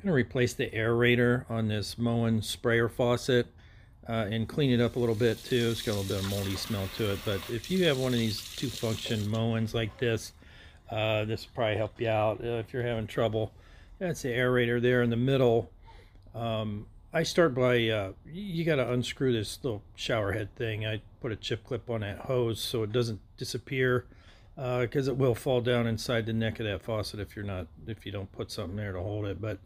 going to replace the aerator on this Moen sprayer faucet and clean it up a little bit too. It's got a little bit of moldy smell to it, but if you have one of these two-function Moens like this, this will probably help you out if you're having trouble. That's the aerator there in the middle. I start by, you got to unscrew this little shower head thing. I put a chip clip on that hose so it doesn't disappear, because it will fall down inside the neck of that faucet if you don't put something there to hold it. But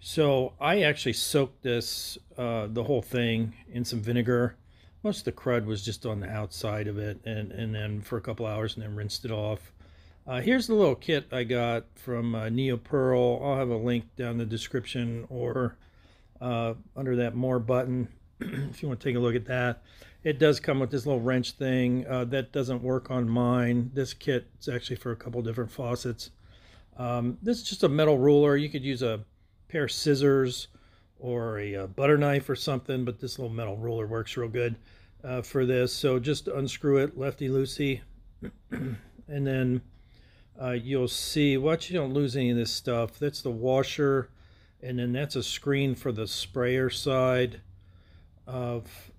so I actually soaked this, the whole thing, in some vinegar. Most of the crud was just on the outside of it, and then for a couple hours, and then rinsed it off. Here's the little kit I got from Neopearl. I'll have a link down in the description or under that more button if you want to take a look at that. It does come with this little wrench thing. That doesn't work on mine. This kit is actually for a couple different faucets. This is just a metal ruler. You could use a pair of scissors or a butter knife or something, but this little metal ruler works real good for this. So just unscrew it lefty-loosey, and then you'll see, watch you don't lose any of this stuff. That's the washer, and then that's a screen for the sprayer side of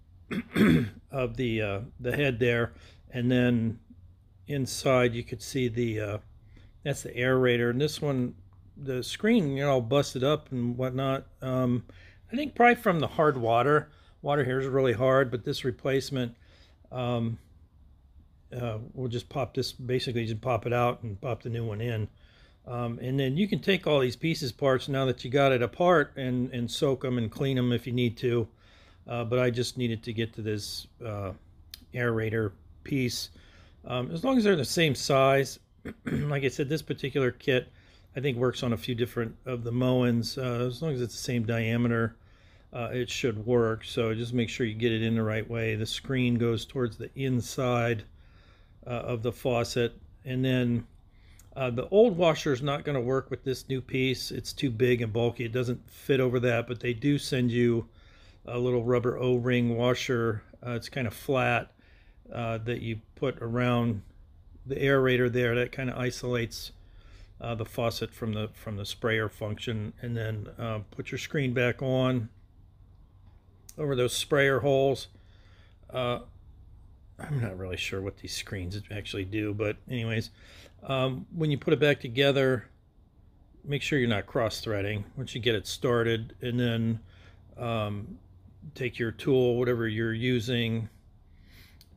of the head there, and then inside you could see the that's the aerator. And this one, the screen, all busted up and whatnot. I think probably from the hard water. Water here is really hard, but this replacement, we'll just pop this, basically just pop it out and pop the new one in. And then you can take all these pieces parts now that you got it apart and soak them and clean them if you need to. But I just needed to get to this aerator piece. As long as they're the same size, like I said, this particular kit I think works on a few different of the Moens. As long as it's the same diameter, it should work. So just make sure you get it in the right way. The screen goes towards the inside of the faucet, and then the old washer is not going to work with this new piece. It's too big and bulky. It doesn't fit over that, but they do send you a little rubber O-ring washer. It's kind of flat, that you put around the aerator there. That kind of isolates the faucet from the sprayer function. And then put your screen back on over those sprayer holes. I'm not really sure what these screens actually do, but anyways, when you put it back together, make sure you're not cross-threading once you get it started, and then take your tool, whatever you're using,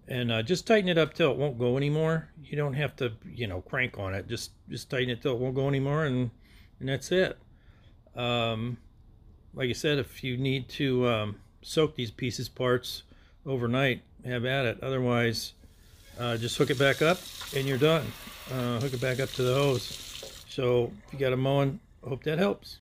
and just tighten it up till it won't go anymore. You don't have to, crank on it. Just tighten it till it won't go anymore, and that's it. Like I said, if you need to soak these pieces parts overnight, have at it. Otherwise, just hook it back up and you're done. Hook it back up to the hose. So if you got a Moen, I hope that helps.